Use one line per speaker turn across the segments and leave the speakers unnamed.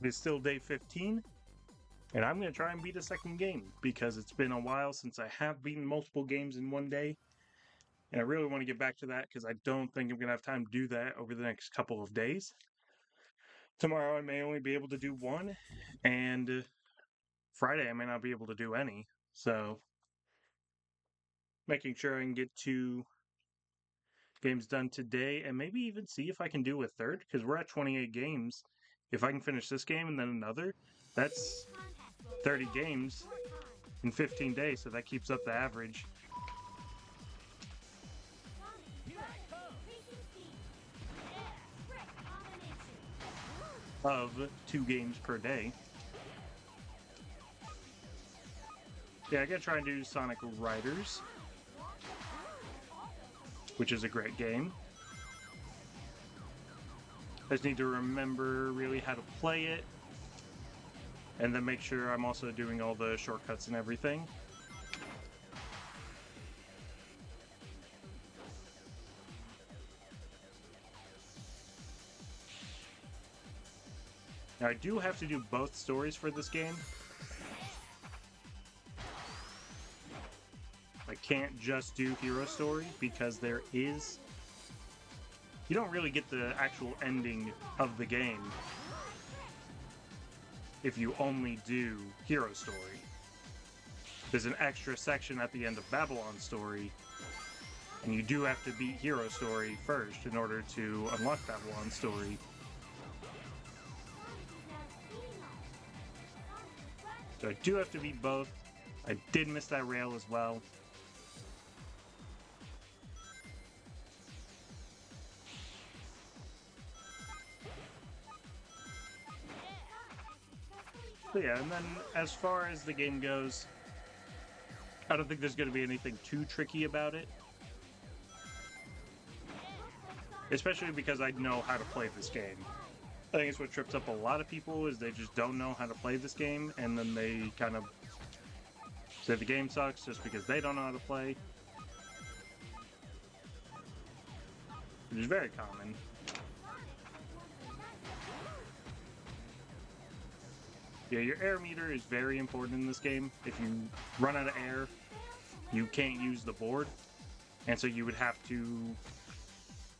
It's still day 15, and I'm going to try and beat a second game because it's been a while since I have beaten multiple games in one day. And I really want to get back to that because I don't think I'm going to have time to do that over the next couple of days. Tomorrow I may only be able to do one, and Friday I may not be able to do any. So, making sure I can get 2 games done today and maybe even see if I can do a third because we're at 28 games. If I can finish this game and then another, that's 30 games in 15 days, so that keeps up the average of 2 games per day. Yeah, I gotta try and do Sonic Riders, which is a great game. I just need to remember really how to play it, and then make sure I'm also doing all the shortcuts and everything. Now, I do have to do both stories for this game. I can't just do Hero Story because there is... You don't really get the actual ending of the game if you only do Hero Story. There's an extra section at the end of Babylon Story, and you do have to beat Hero Story first in order to unlock Babylon Story. So I do have to beat both. I did miss that rail as well. So yeah, and then as far as the game goes, I don't think there's going to be anything too tricky about it. Especially because I know how to play this game. I think it's what trips up a lot of people is they just don't know how to play this game, and then they kind of say the game sucks just because they don't know how to play. Which is very common. Yeah, your air meter is very important in this game. If you run out of air, you can't use the board. And so you would have to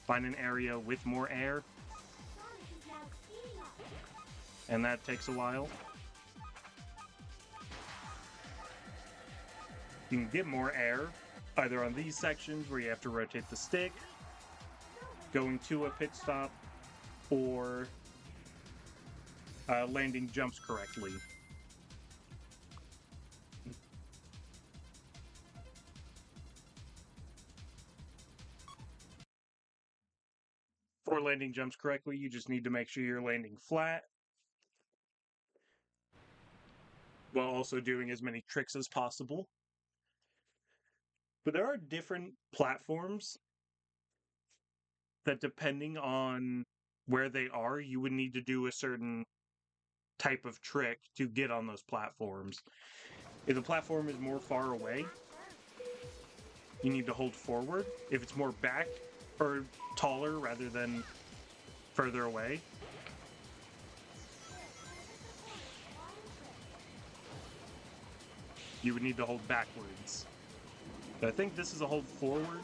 find an area with more air. And that takes a while. You can get more air either on these sections where you have to rotate the stick, going to a pit stop, or landing jumps correctly. For landing jumps correctly, you just need to make sure you're landing flat, while also doing as many tricks as possible. But there are different platforms that, depending on where they are, you would need to do a certain type of trick to get on those platforms. If the platform is more far away, you need to hold forward. If it's more back or taller rather than further away, you would need to hold backwards. But I think this is a hold forward.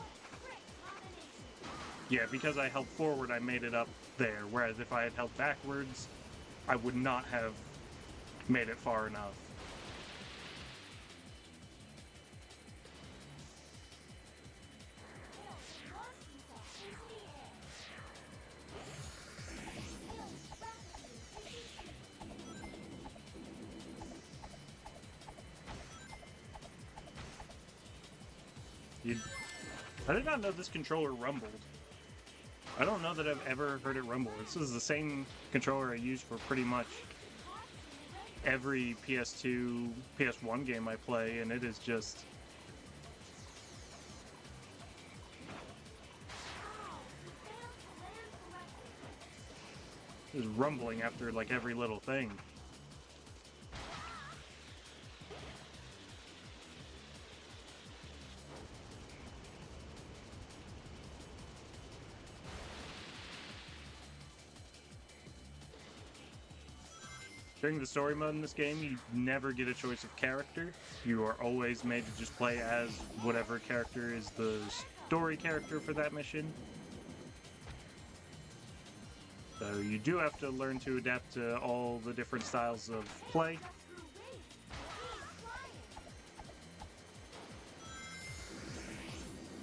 Yeah, because I held forward, I made it up there. Whereas if I had held backwards, I would not have made it far enough. I did not know this controller rumbled. I don't know that I've ever heard it rumble. This is the same controller I use for pretty much every PS2, PS1 game I play, and it is just... It's rumbling after like every little thing. During the story mode in this game, you never get a choice of character. You are always made to just play as whatever character is the story character for that mission. So you do have to learn to adapt to all the different styles of play.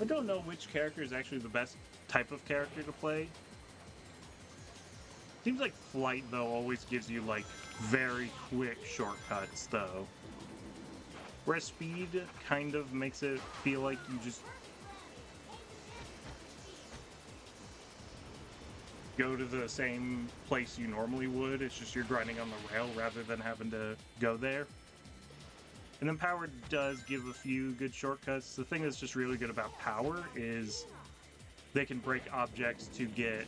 I don't know which character is actually the best type of character to play. Seems like Flight, though, always gives you, like, very quick shortcuts, though. Whereas Speed kind of makes it feel like you just go to the same place you normally would. It's just you're grinding on the rail rather than having to go there. And then Power does give a few good shortcuts. The thing that's just really good about Power is they can break objects to get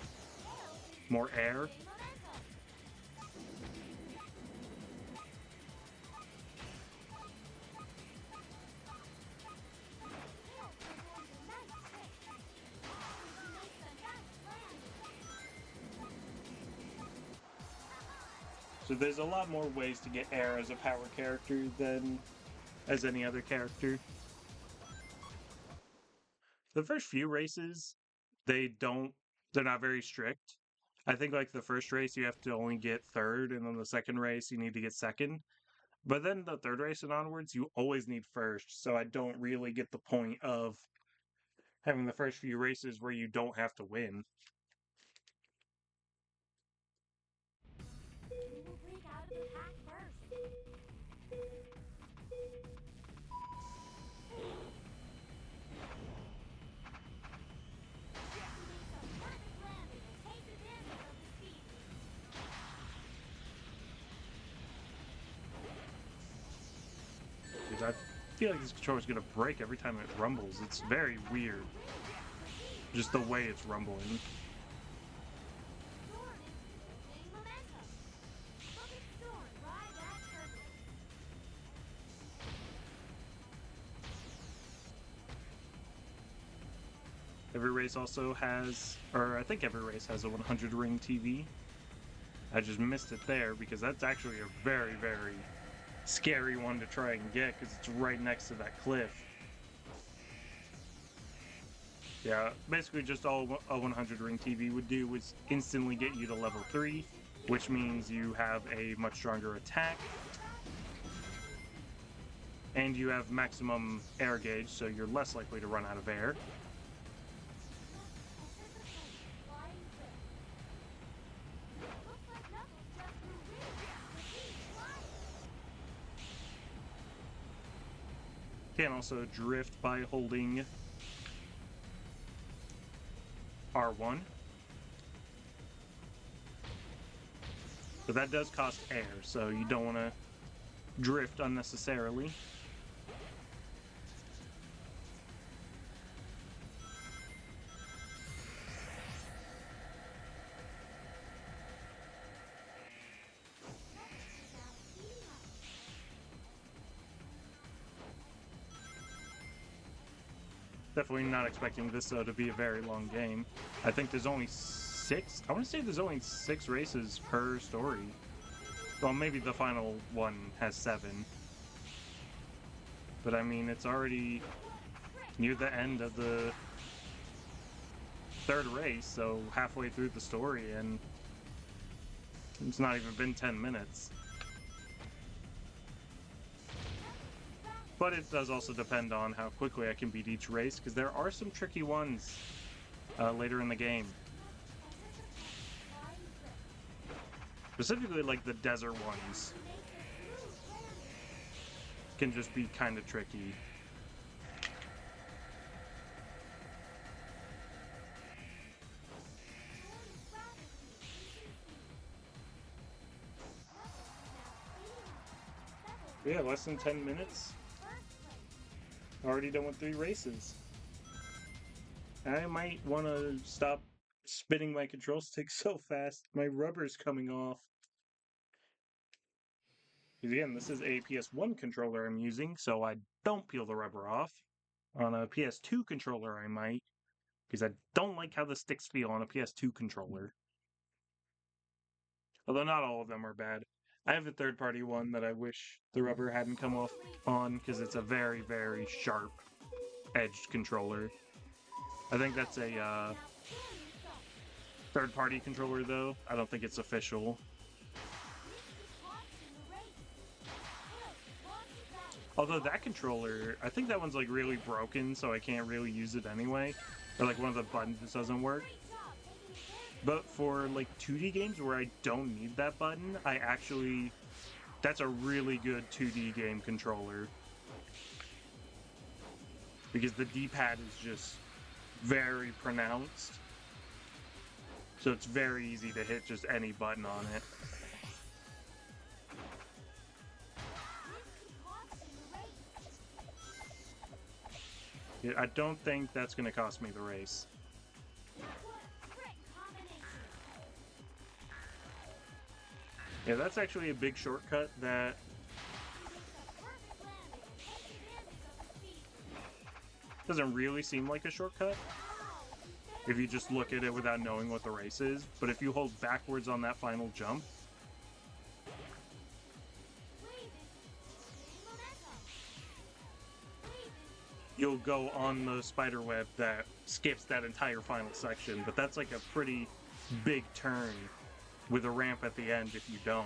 more air. So there's a lot more ways to get air as a Power character than as any other character. The first few races, they're not very strict. I think like the first race you have to only get third, and then the second race you need to get second. But then the third race and onwards, you always need first. So I don't really get the point of having the first few races where you don't have to win.
We will break out of the pack first.
Because I feel like this controller's gonna break every time it rumbles. It's very weird. Just the way it's rumbling.
Storm is gaining momentum. Look at Storm ride that turbulence.
Every race also has, or I think every race has a 100 ring TV. I just missed it there because that's actually a very, very scary one to try and get because it's right next to that cliff. Yeah, basically just all a 100 ring TV would do was instantly get you to level 3, which means you have a much stronger attack. And you have maximum air gauge, so you're less likely to run out of air. Can also drift by holding R1. But that does cost air, so you don't want to drift unnecessarily. Definitely not expecting this, though, to be a very long game. I think there's only 6... I want to say there's only 6 races per story. Well, maybe the final one has 7. But, I mean, it's already near the end of the third race, so halfway through the story, and it's not even been 10 minutes. But it does also depend on how quickly I can beat each race, because there are some tricky ones later in the game. Specifically, like the desert ones can just be kind of tricky. Yeah, less than 10 minutes. Already done with 3 races. I might want to stop spinning my control stick so fast. My rubber's coming off. Again, this is a PS1 controller I'm using, so I don't peel the rubber off. On a PS2 controller, I might, because I don't like how the sticks feel on a PS2 controller. Although not all of them are bad. I have a third-party one that I wish the rubber hadn't come off on because it's a very, very sharp edged controller. I think that's a third-party controller though. I don't think it's official. Although that controller, I think that one's like really broken, so I can't really use it anyway. Or like one of the buttons just doesn't work. But for like 2D games where I don't need that button, that's a really good 2D game controller. Because the D-pad is just very pronounced. So it's very easy to hit just any button on it. I don't think that's going to cost me the race. Yeah, that's actually a big shortcut that doesn't really seem like a shortcut if you just look at it without knowing what the race is. But if you hold backwards on that final jump, you'll go on the spider web that skips that entire final section. But that's like a pretty big turn with a ramp at the end if you don't.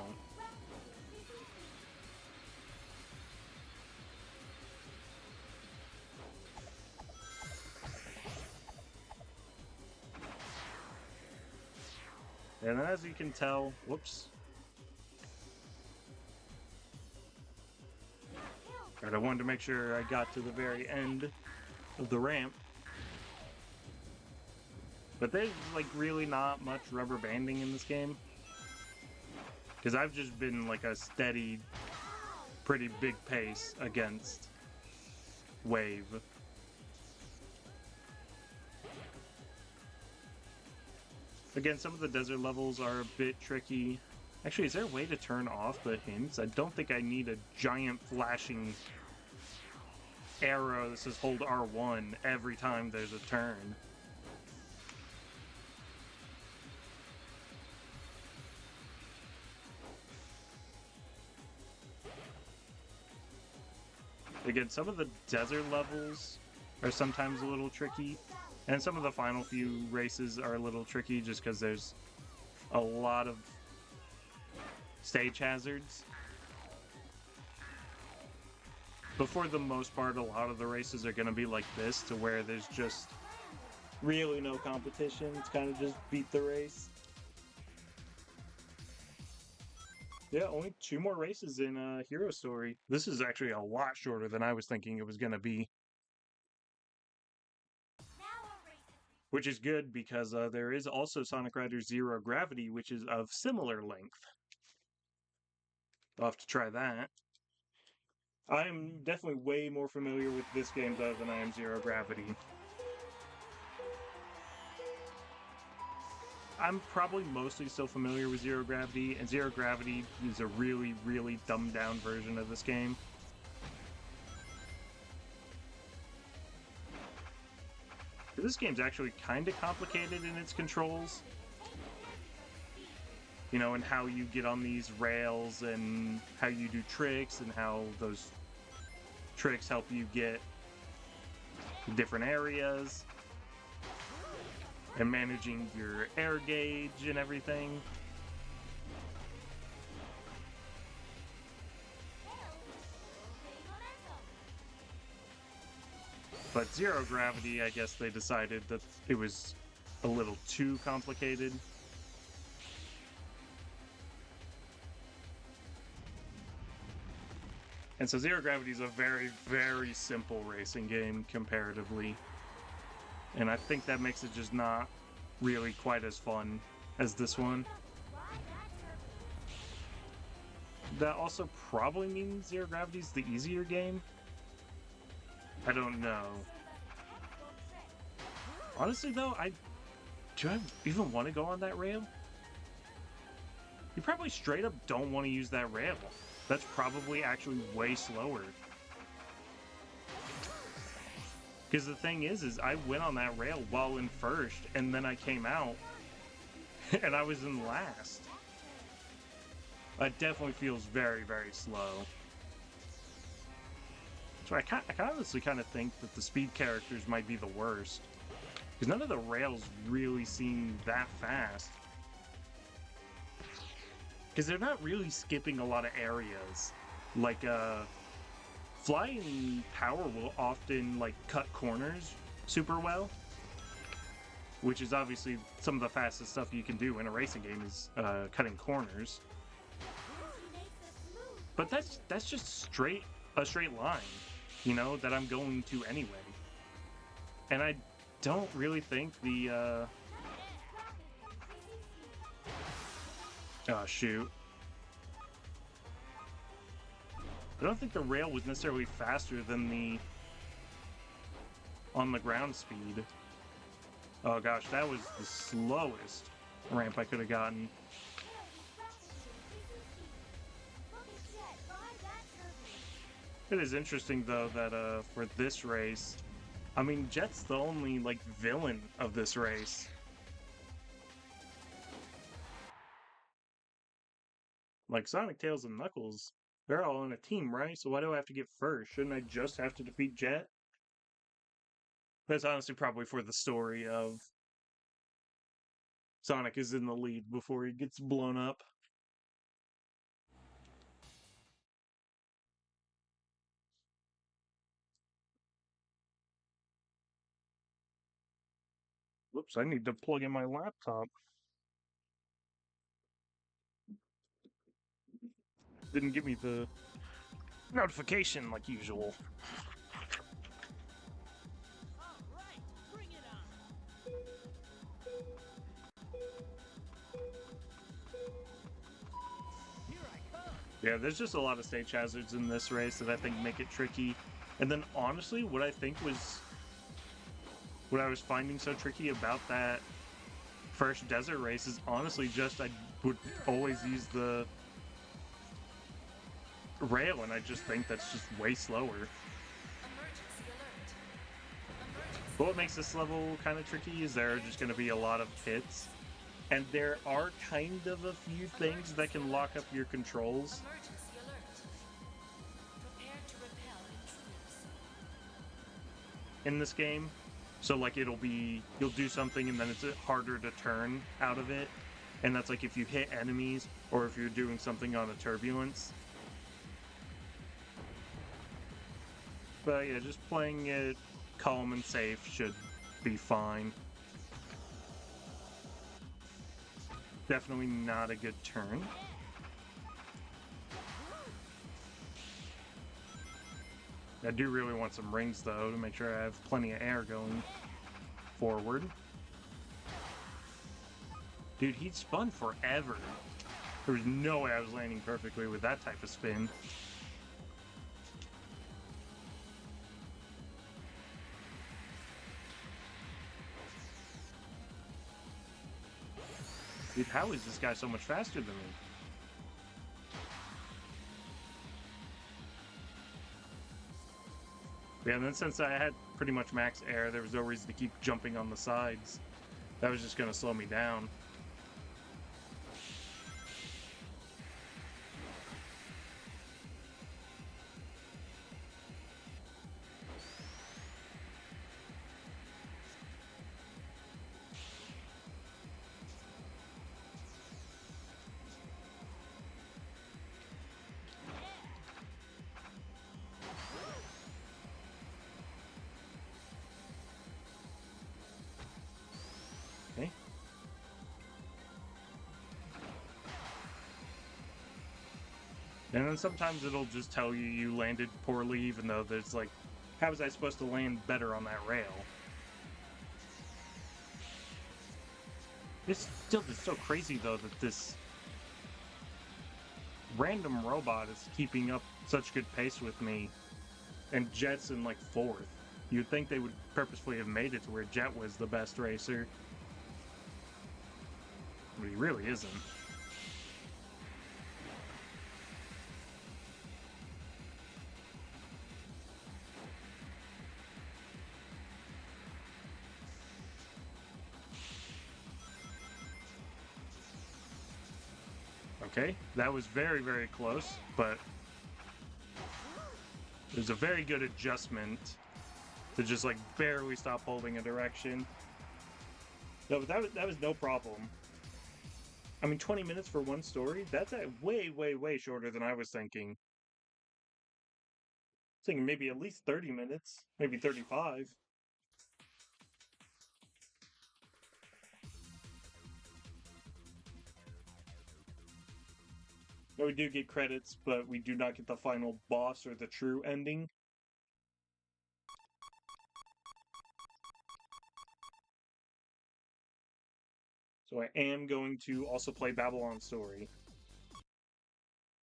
And as you can tell, whoops. And I wanted to make sure I got to the very end of the ramp. But there's like really not much rubber banding in this game. Because I've just been like a steady, pretty big pace against Wave. Again, some of the desert levels are a bit tricky. Actually, is there a way to turn off the hints? I don't think I need a giant flashing arrow that says hold R1 every time there's a turn. Again, some of the desert levels are sometimes a little tricky, and some of the final few races are a little tricky just because there's a lot of stage hazards. But for the most part, a lot of the races are going to be like this, to where there's just really no competition. It's kind of just beat the race. Yeah, only 2 more races in Hero Story. This is actually a lot shorter than I was thinking it was going to be. Which is good because there is also Sonic Riders Zero Gravity, which is of similar length. I'll have to try that. I'm definitely way more familiar with this game, though, than I am Zero Gravity. I'm probably mostly still familiar with Zero Gravity, and Zero Gravity is a really, really dumbed-down version of this game. This game's actually kind of complicated in its controls. You know, and how you get on these rails, and how you do tricks, and how those tricks help you get to different areas. And managing your air gauge and everything. But Zero Gravity, I guess they decided that it was a little too complicated. And so Zero Gravity is a very, very simple racing game comparatively. And I think that makes it just not really quite as fun as this one. That also probably means Zero Gravity's the easier game. I don't know. Honestly though, do I even want to go on that rail? You probably straight up don't want to use that rail. That's probably actually way slower. Because the thing is I went on that rail while in first, and then I came out, and I was in last. It definitely feels very, very slow. So I honestly kind of think that the speed characters might be the worst. Because none of the rails really seem that fast. Because they're not really skipping a lot of areas. Like, flying power will often, like, cut corners super well. Which is obviously some of the fastest stuff you can do in a racing game is cutting corners. But that's just a straight line, you know, that I'm going to anyway. And I don't really think the oh shoot. I don't think the rail was necessarily faster than the on the ground speed. Oh gosh, that was the slowest ramp I could have gotten. It is interesting though that for this race, I mean Jet's the only like villain of this race. Like Sonic, Tails, and Knuckles, they're all in a team, right? So why do I have to get first? Shouldn't I just have to defeat Jet? That's honestly probably for the story of Sonic is in the lead before he gets blown up. Whoops, I need to plug in my laptop. Didn't give me the notification like usual. Yeah, there's just a lot of stage hazards in this race that I think make it tricky. And then honestly, what I was finding so tricky about that first desert race is honestly just I would always use the rail, and I just think that's just way slower. But what makes this level kind of tricky is there are just going to be a lot of hits, and there are kind of a few things that can lock up your controls. In this game, so like you'll do something and then it's harder to turn out of it, and that's like if you hit enemies or if you're doing something on a turbulence. But yeah, just playing it calm and safe should be fine. Definitely not a good turn. I do really want some rings though to make sure I have plenty of air going forward. Dude, he spun forever. There was no way I was landing perfectly with that type of spin. Dude, how is this guy so much faster than me? Yeah, and then since I had pretty much max air, there was no reason to keep jumping on the sides. That was just going to slow me down. Okay. And then sometimes it'll just tell you you landed poorly, even though there's like, how was I supposed to land better on that rail? It's still just so crazy though that this random robot is keeping up such good pace with me, and Jet's in like 4th. You'd think they would purposefully have made it to where Jet was the best racer, but he really isn't. Okay, that was very, very close, but it was a very good adjustment to just like barely stop holding a direction. No, but that was no problem. I mean, 20 minutes for one story? That's way, way, way shorter than I was thinking. I was thinking maybe at least 30 minutes, maybe 35. No, we do get credits, but we do not get the final boss or the true ending. So I am going to also play Babylon Story,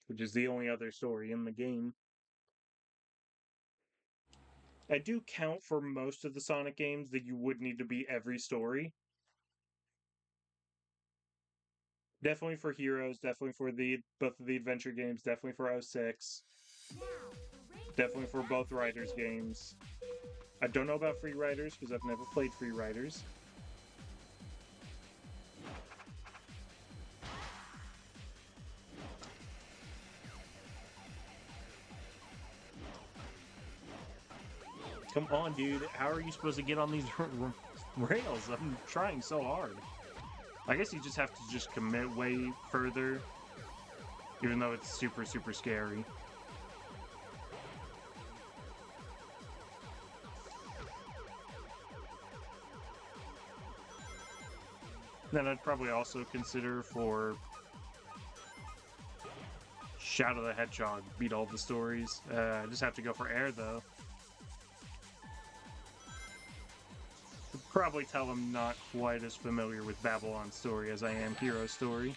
which is the only other story in the game. I do count for most of the Sonic games that you would need to beat every story. Definitely for Heroes, definitely for both of the adventure games, definitely for 06. Definitely for both Riders games. I don't know about Free Riders because I've never played Free Riders. Come on, dude. How are you supposed to get on these rails? I'm trying so hard. I guess you just have to just commit way further, even though it's super, super scary. Then I'd probably also consider for Shadow the Hedgehog, beat all the stories. I just have to go for air, though. Probably tell I'm not quite as familiar with Babylon Story as I am Hero Story.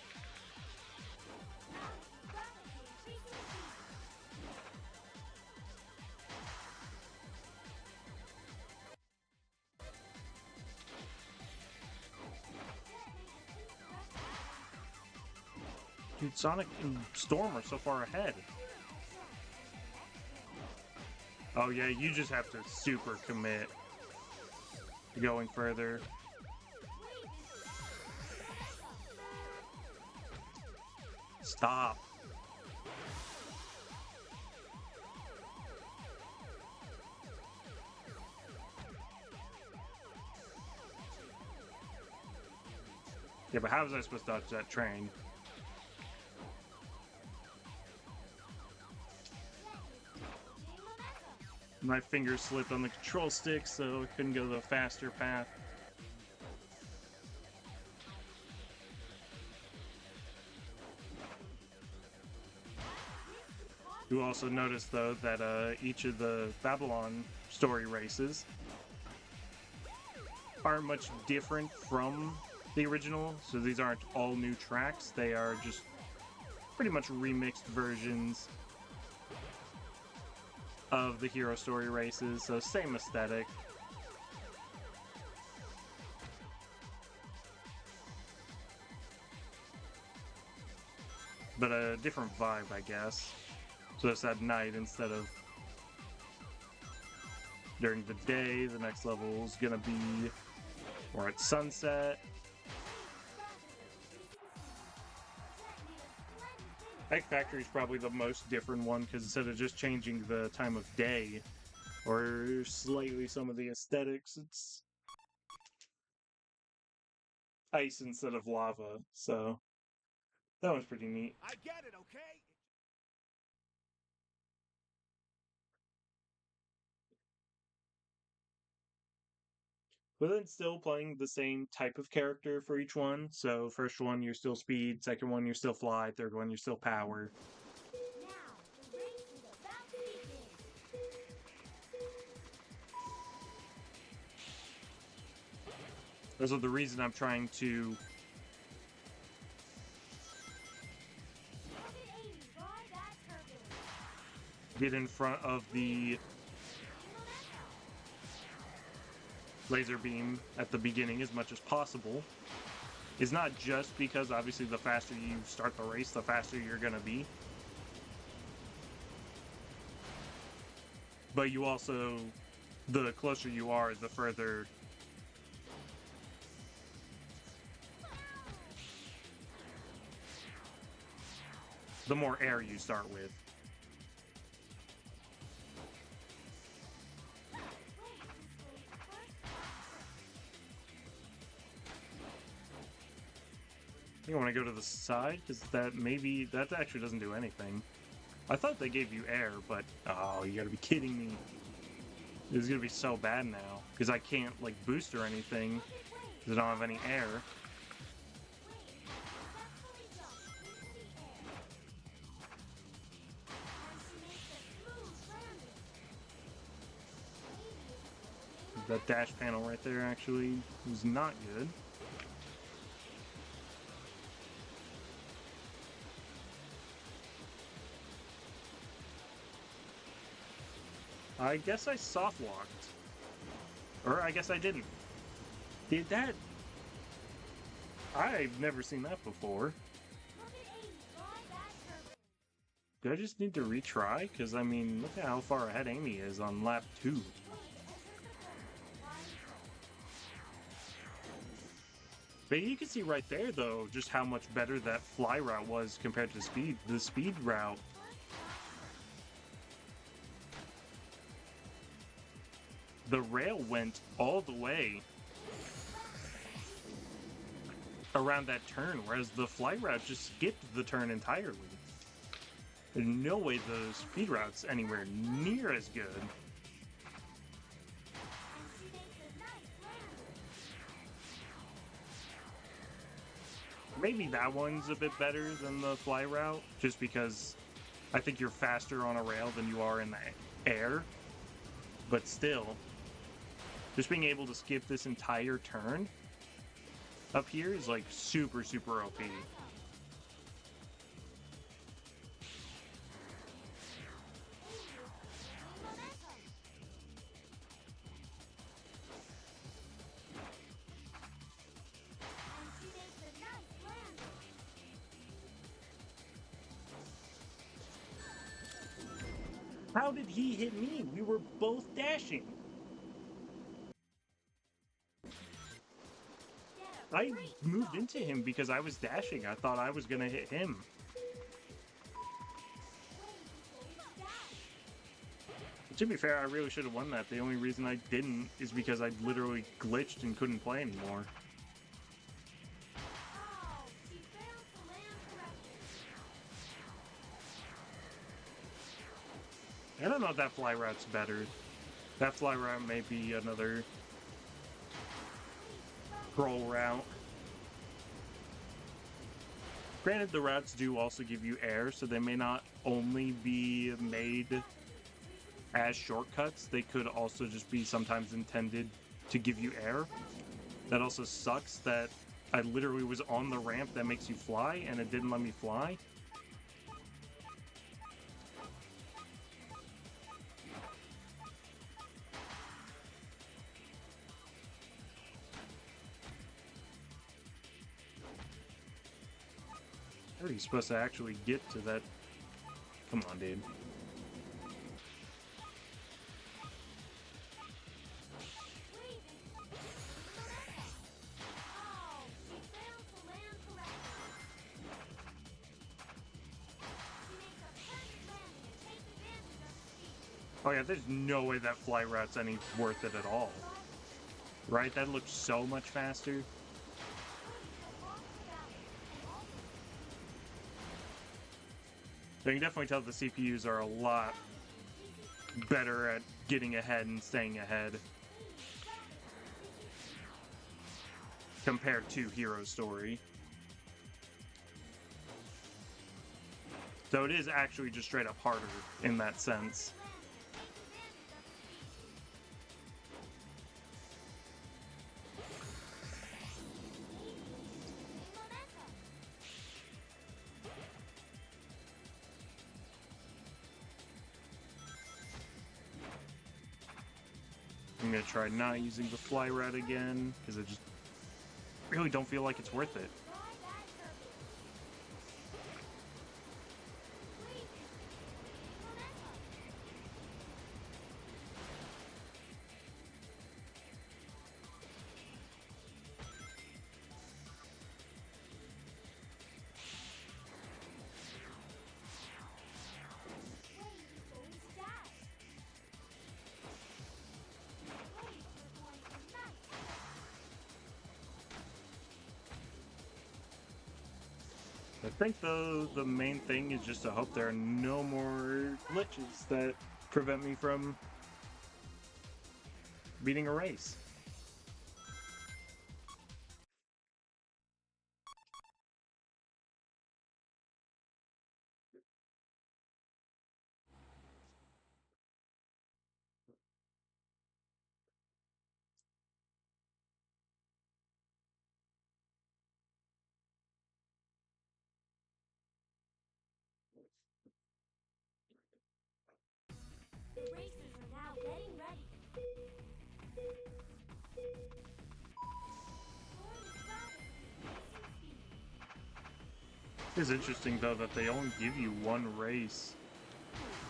Dude, Sonic and Storm are so far ahead. Oh yeah, you just have to super commit to going further. Stop. Yeah, but how was I supposed to dodge that train? My fingers slipped on the control stick, so I couldn't go the faster path. You also notice, though, that each of the Babylon story races aren't much different from the original, so these aren't all new tracks. They are just pretty much remixed versions of the Hero Story races, so same aesthetic. But a different vibe, I guess. So it's at night instead of during the day. The next level is gonna be or at sunset. Egg Factory is probably the most different one because instead of just changing the time of day or slightly some of the aesthetics, it's ice instead of lava. So that was pretty neat.
I get it, okay?
But then still playing the same type of character for each one. So first one you're still speed, second one you're still fly, third one you're still power.
Now, the race is about to begin.
That's the reason I'm trying to
Rocket 80, ride that turbulence.
get in front of the laser beam at the beginning as much as possible. Is not just because obviously the faster you start the race, the faster you're gonna be. But you also, the closer you are, the further the more air you start with. I think I want to go to the side, because that actually doesn't do anything. I thought they gave you air, but oh, you gotta be kidding me. This is gonna be so bad now, because I can't, like, boost or anything, because I don't have any air. That dash panel right there actually was not good. I guess I soft locked. Or I guess I didn't. Did that? I've never seen that before. Do I just need to retry? Because, I mean, look at how far ahead Amy is on lap 2. But you can see right there, though, just how much better that fly route was compared to speed. The speed route. The rail went all the way around that turn, whereas the fly route just skipped the turn entirely. There's no way the speed route's anywhere near as good. Maybe that one's a bit better than the fly route, just because I think you're faster on a rail than you are in the air. But still, just being able to skip this entire turn up here is like super, super OP. How did he hit me? We were both dashing. I moved into him because I was dashing. I thought I was going to hit him. To be fair, I really should have won that. The only reason I didn't is because I literally glitched and couldn't play anymore. I don't know if that fly route's better. That fly route may be another troll route. Granted, the routes do also give you air, so they may not only be made as shortcuts, they could also just be sometimes intended to give you air. That also sucks that I literally was on the ramp that makes you fly, and it didn't let me fly. How are you supposed to actually get to that? Come on, dude. Oh yeah, there's no way that fly route's any worth it at all. Right? That looks so much faster. So you can definitely tell the CPUs are a lot better at getting ahead and staying ahead compared to Hero Story. So it is actually just straight up harder in that sense. I'm gonna try not using the fly route again, because I just really don't feel like it's worth it. I think, though, the main thing is just to hope there are no more glitches that prevent me from beating a race.
The racers are now getting ready. Storm is rapidly increasing speed.
It's interesting, though, that they only give you one race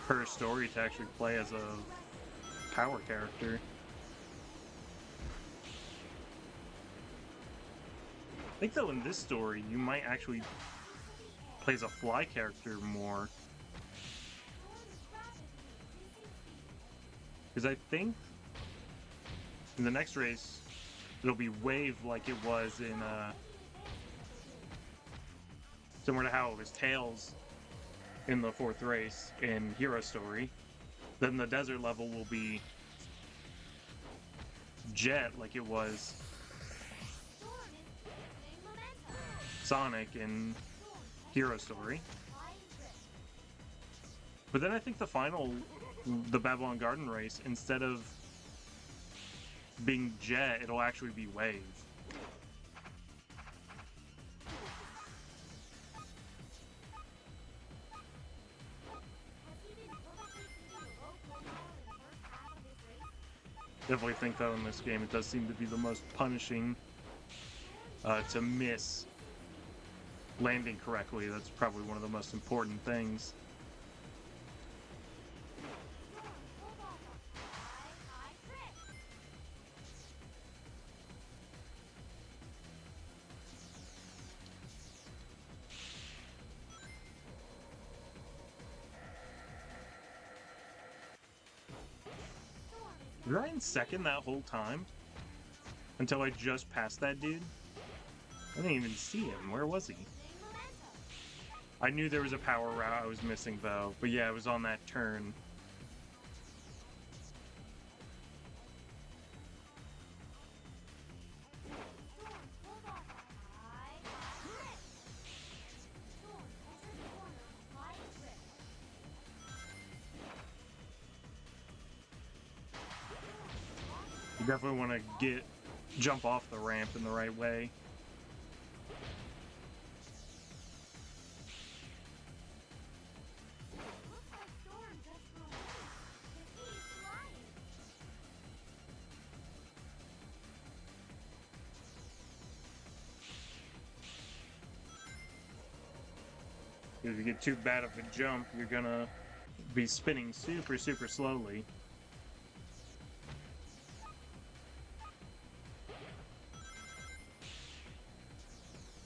per story to actually play as a power character. I think, though, in this story, you might actually play as a fly character more. Because I think in the next race, it'll be wave like it was in, similar to how it was Tails in the 4th race in Hero Story. Then the desert level will be Jet like it was Sonic in Hero Story. But then I think the final, the Babylon Garden race, instead of being Jet, it'll actually be Wave. Definitely think, though, in this game, it does seem to be the most punishing to miss landing correctly. That's probably one of the most important things. Was I in second that whole time? Until I just passed that dude? I didn't even see him. Where was he? I knew there was a power route I was missing, though. But yeah, it was on that turn. You definitely want to jump off the ramp in the right way. If you get too bad of a jump, you're gonna be spinning super, super slowly.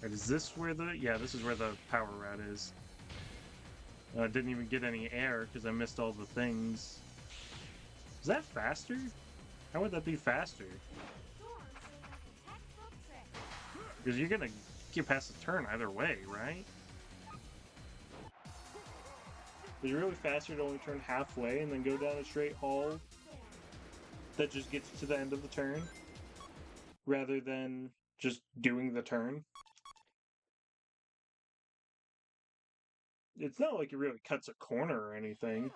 Right, is this where yeah, this is where the power route is. I didn't even get any air because I missed all the things. Is that faster? How would that be faster? Because you're gonna get past the turn either way, right? Is it really faster to only turn halfway and then go down a straight haul that just gets to the end of the turn, rather than just doing the turn? It's not like it really cuts a corner or anything.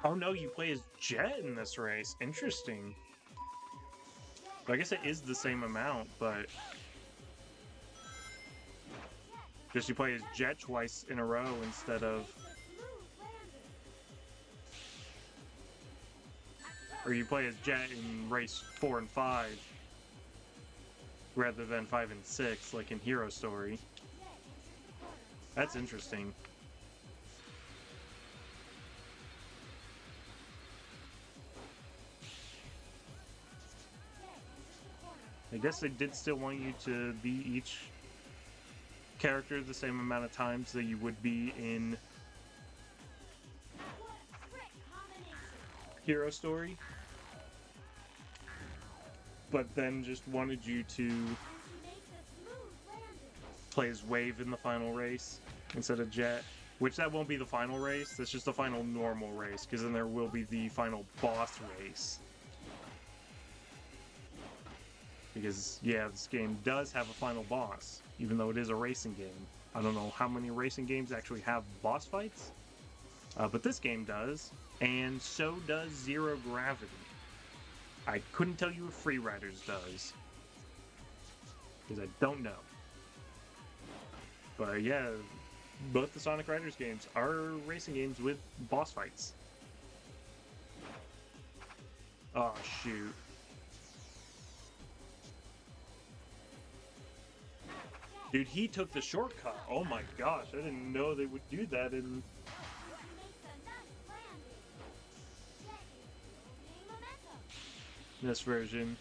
Oh no, you play as Jet in this race. Interesting. Well, I guess it is the same amount, but just you play as Jet twice in a row instead of... Or you play as Jet in race 4 and 5 rather than 5 and 6 like in Hero Story. That's interesting. I guess they did still want you to be each character the same amount of times that you would be in Hero Story, but then just wanted you to play as Wave in the final race instead of Jet. Which that won't be the final race, that's just the final normal race, because then there will be the final boss race. Because, yeah, this game does have a final boss, even though it is a racing game. I don't know how many racing games actually have boss fights, but this game does, and so does Zero Gravity. I couldn't tell you if Freeriders does, because I don't know. But yeah, both the Sonic Riders games are racing games with boss fights. Oh, shoot. Dude, he took the shortcut. Oh my gosh, I didn't know they would do that in... this version.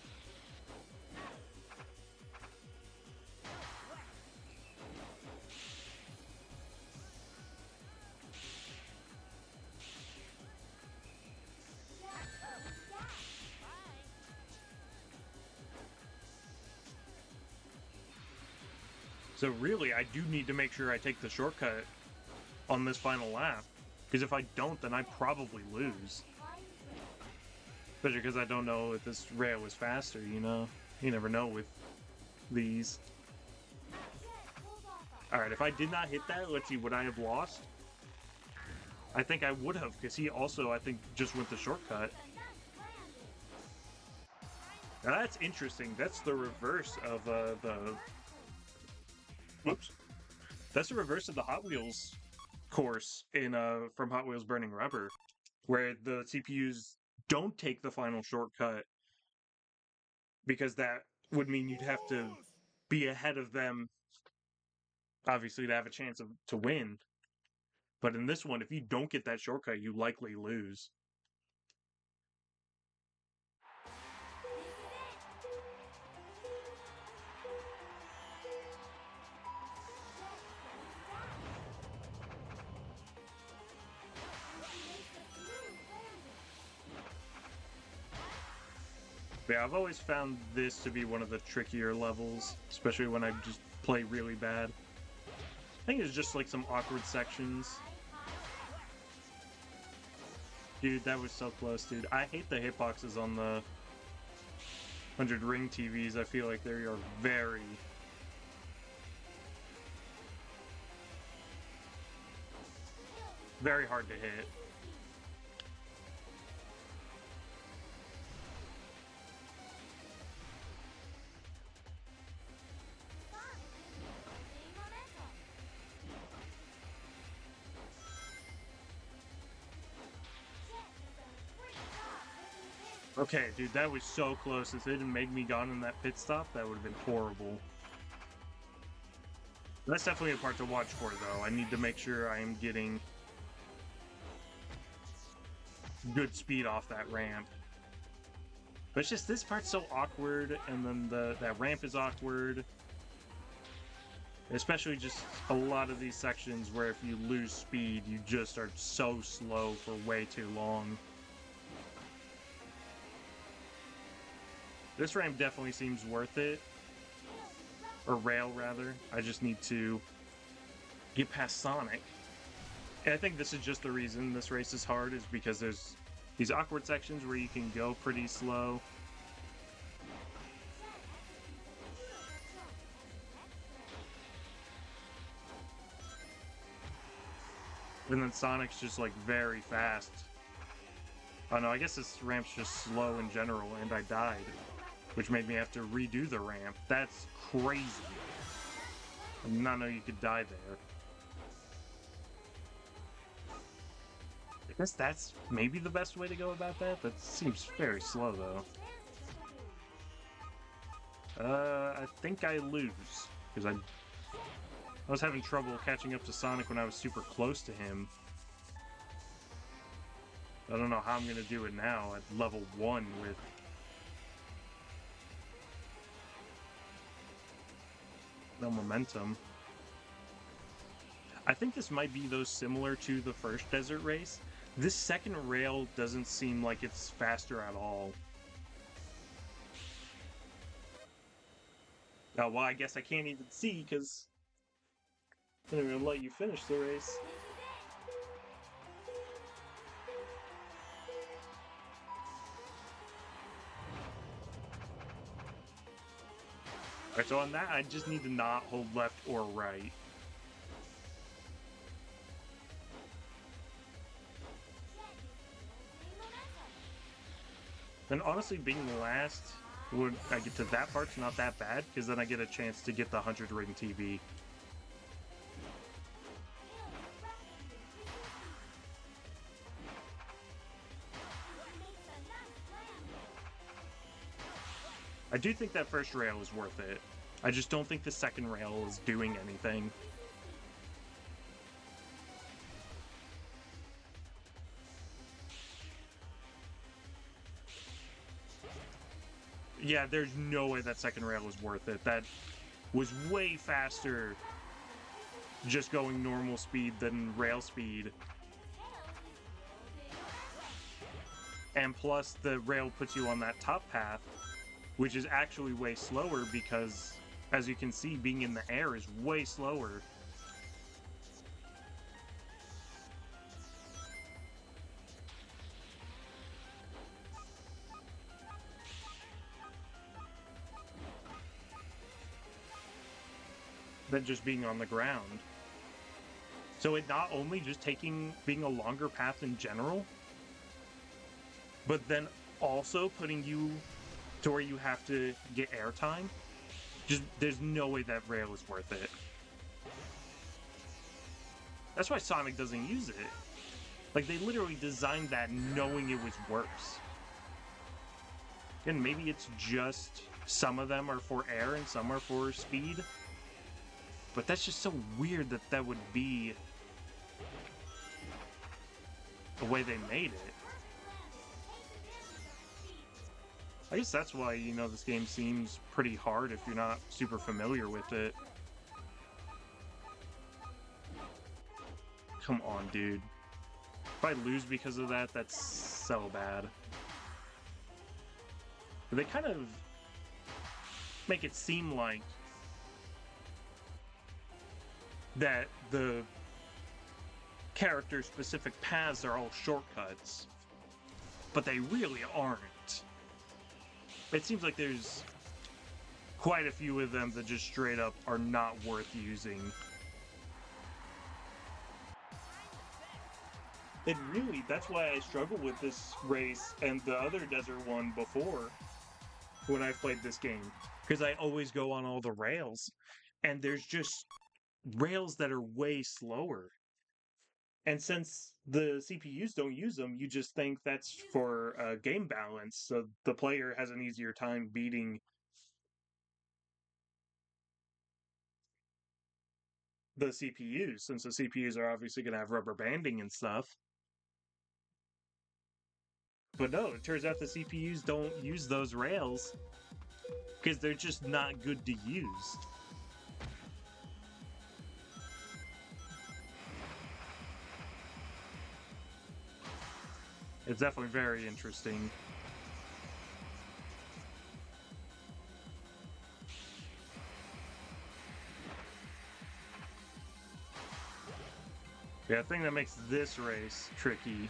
So really, I do need to make sure I take the shortcut on this final lap. Because if I don't, then I probably lose. Especially because I don't know if this rail is faster, you know? You never know with these. Alright, if I did not hit that, let's see, would I have lost? I think I would have, because he also, I think, just went the shortcut. Now that's interesting. That's the reverse of the... Whoops. That's the reverse of the Hot Wheels course in from Hot Wheels Burning Rubber, where the CPUs don't take the final shortcut because that would mean you'd have to be ahead of them, obviously, to have a chance to win. But in this one, if you don't get that shortcut, you likely lose. Yeah, I've always found this to be one of the trickier levels, especially when I just play really bad. I think it's just like some awkward sections. Dude, that was so close, dude. I hate the hitboxes on the 100 ring TVs. I feel like they are very... very hard to hit. Okay, dude, that was so close. If they didn't make me gone in that pit stop, that would have been horrible. That's definitely a part to watch for, though. I need to make sure I am getting good speed off that ramp. But it's just, this part's so awkward, and then that ramp is awkward. Especially just a lot of these sections where if you lose speed, you just are so slow for way too long. This ramp definitely seems worth it. Or rail, rather. I just need to get past Sonic. And I think this is just the reason this race is hard, is because there's these awkward sections where you can go pretty slow. And then Sonic's just like very fast. Oh no, I guess this ramp's just slow in general, and I died. Which made me have to redo the ramp. That's crazy. I did not know you could die there. I guess that's maybe the best way to go about that. That seems very slow, though. I think I lose. Because I was having trouble catching up to Sonic when I was super close to him. I don't know how I'm going to do it now at level 1 with... no momentum. I think this might be, though, similar to the first desert race. This second rail doesn't seem like it's faster at all. Oh, well, I guess I can't even see because I'm going to let you finish the race. Alright, so on that, I just need to not hold left or right. And honestly, being last, when I get to that part's not that bad, because then I get a chance to get the 100 ring TV. I do think that first rail is worth it. I just don't think the second rail is doing anything. Yeah, there's no way that second rail is worth it. That was way faster just going normal speed than rail speed. And plus, the rail puts you on that top path, which is actually way slower because, as you can see, being in the air is way slower. Than just being on the ground. So it not only just being a longer path in general, but then also putting you to where you have to get airtime. Just, there's no way that rail is worth it. That's why Sonic doesn't use it. Like, they literally designed that knowing it was worse. And maybe it's just some of them are for air and some are for speed. But that's just so weird that that would be the way they made it. I guess that's why, you know, this game seems pretty hard if you're not super familiar with it. Come on, dude. If I lose because of that, that's so bad. But they kind of make it seem like that the character-specific paths are all shortcuts, but they really aren't. It seems like there's quite a few of them that just straight up are not worth using. And really, that's why I struggled with this race and the other desert one before when I played this game. Because I always go on all the rails, and there's just rails that are way slower. And since the CPUs don't use them, you just think that's for game balance, so the player has an easier time beating the CPUs, since the CPUs are obviously going to have rubber banding and stuff. But no, it turns out the CPUs don't use those rails because they're just not good to use. It's definitely very interesting. Yeah, the thing that makes this race tricky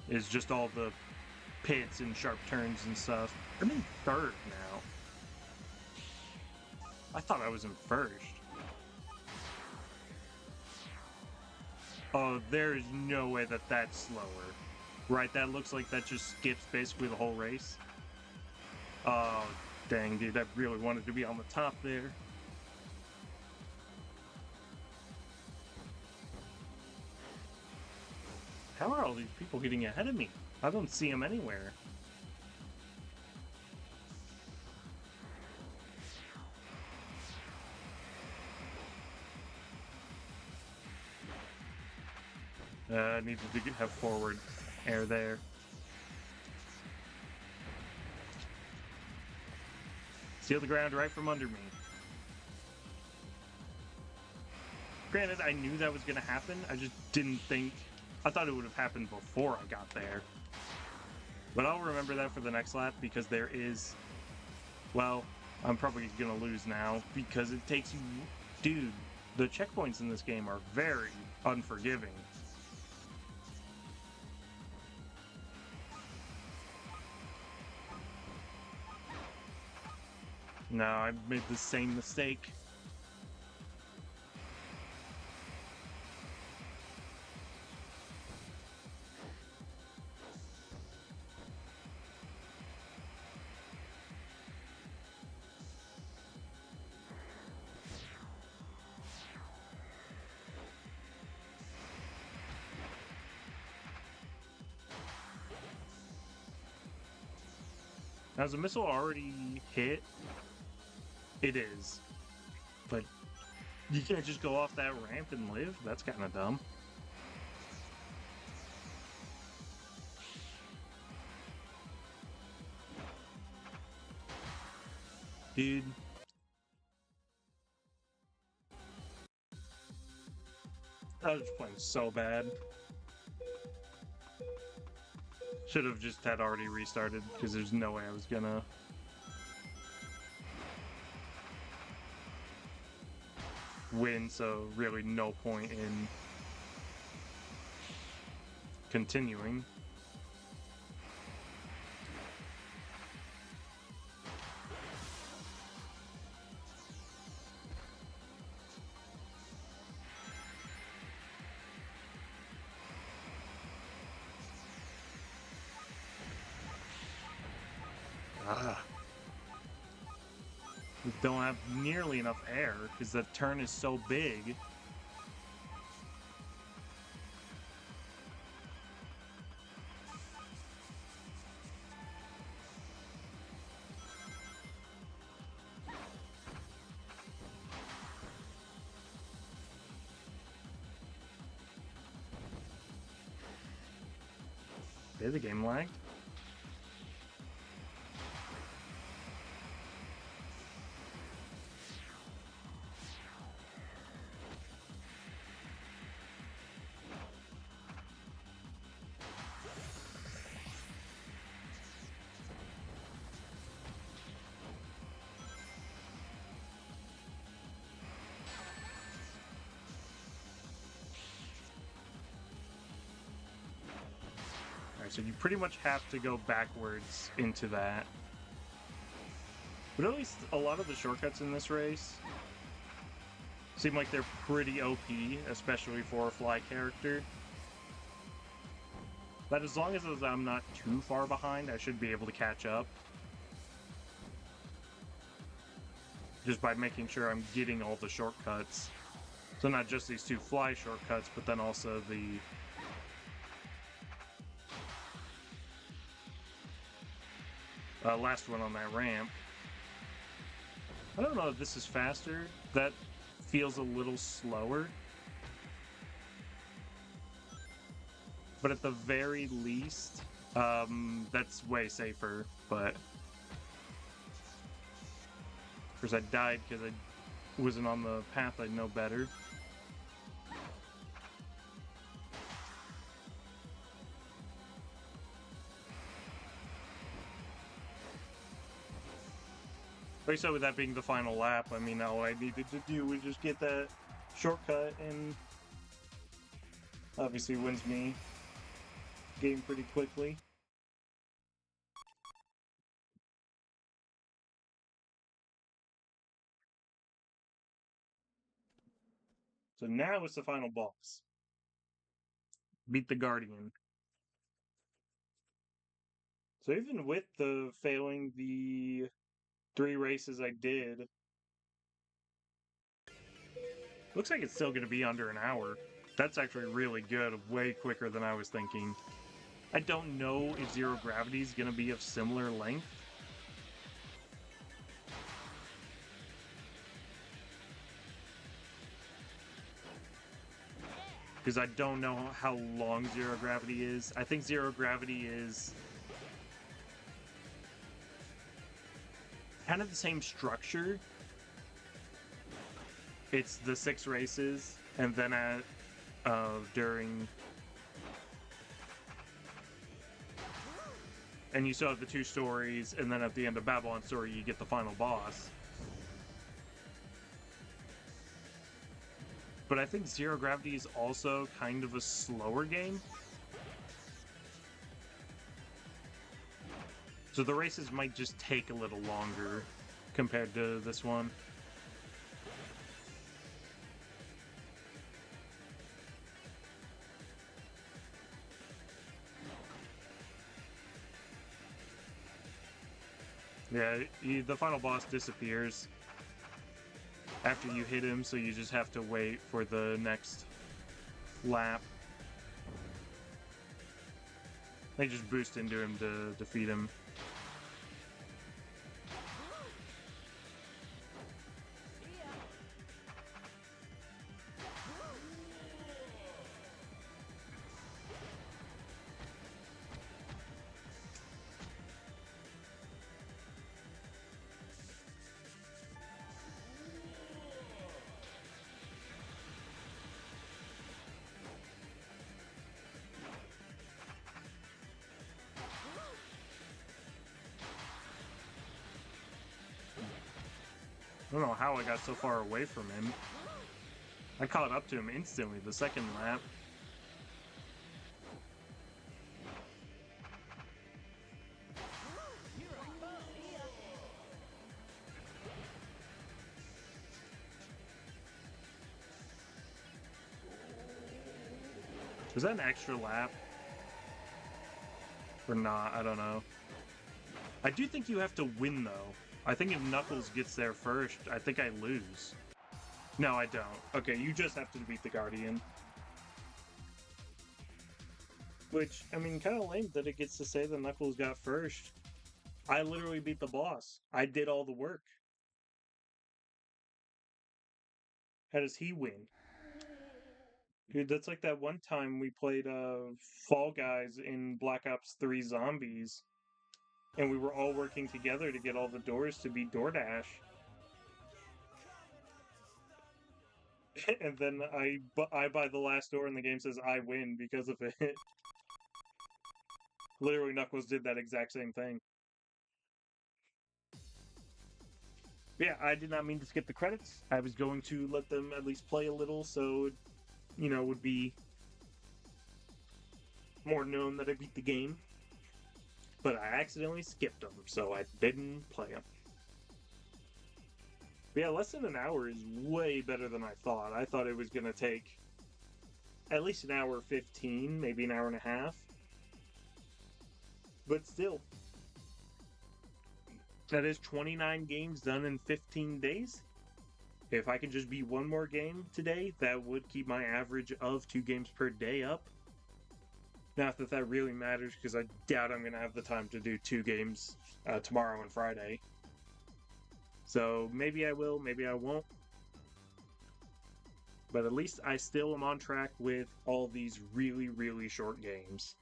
is just all the pits and sharp turns and stuff. I'm in third now. I thought I was in first. Oh, there is no way that that's slower. Right, that looks like that just skips basically the whole race. Oh, dang, dude, I really wanted to be on the top there. How are all these people getting ahead of me? I don't see them anywhere. I needed to have forward air there. Steal the ground right from under me. Granted, I knew that was going to happen. I just didn't think... I thought it would have happened before I got there. But I'll remember that for the next lap, because there is... Well, I'm probably going to lose now, because it takes you... Dude, the checkpoints in this game are very unforgiving. No, I made the same mistake. Now, is the missile already hit? It is. But you can't just go off that ramp and live? That's kind of dumb. Dude. I was playing so bad. Should have just had already restarted, because there's no way I was gonna... win, so really no point in continuing. We don't have nearly enough air because the turn is so big. Okay, the game lagged. So you pretty much have to go backwards into that. But at least a lot of the shortcuts in this race seem like they're pretty OP, especially for a fly character. But as long as I'm not too far behind, I should be able to catch up. Just by making sure I'm getting all the shortcuts. So not just these two fly shortcuts, but then also the... last one on that ramp. I don't know if this is faster. That feels a little slower. But at the very least, that's way safer. But of course I died because I wasn't on the path I'd know better. Like I said, with that being the final lap, I mean, all I needed to do was just get that shortcut, and obviously wins me game pretty quickly. So now it's the final boss. Beat the Guardian. So even with the failing the 3 races I did, looks like it's still going to be under an hour. That's actually really good, way quicker than I was thinking. I don't know if Zero Gravity is going to be of similar length. Because I don't know how long Zero Gravity is. I think Zero Gravity is kind of the same structure. It's the 6 races, and then during, and you still have the 2 stories, and then at the end of Babylon Story, you get the final boss. But I think Zero Gravity is also kind of a slower game. So the races might just take a little longer compared to this one. Yeah, the final boss disappears after you hit him, so you just have to wait for the next lap. They just boost into him to defeat him. I don't know how I got so far away from him. I caught up to him instantly the second lap. Was that an extra lap? Or not? I don't know. I do think you have to win, though. I think if Knuckles gets there first, I think I lose. No, I don't. Okay, you just have to beat the Guardian. Which, I mean, kind of lame that it gets to say that Knuckles got first. I literally beat the boss. I did all the work. How does he win? Dude, that's like that one time we played Fall Guys in Black Ops 3 Zombies. And we were all working together to get all the doors to be DoorDash. And then I buy the last door and the game says I win because of it. Literally, Knuckles did that exact same thing. Yeah, I did not mean to skip the credits. I was going to let them at least play a little so, you know, it would be more known that I beat the game. But I accidentally skipped them, so I didn't play them. But yeah, less than an hour is way better than I thought. I thought it was going to take at least an hour 15, maybe an hour and a half. But still, that is 29 games done in 15 days. If I could just beat one more game today, that would keep my average of 2 games per day up. Not that that really matters, because I doubt I'm going to have the time to do 2 games tomorrow and Friday. So maybe I will, maybe I won't. But at least I still am on track with all these really, really short games.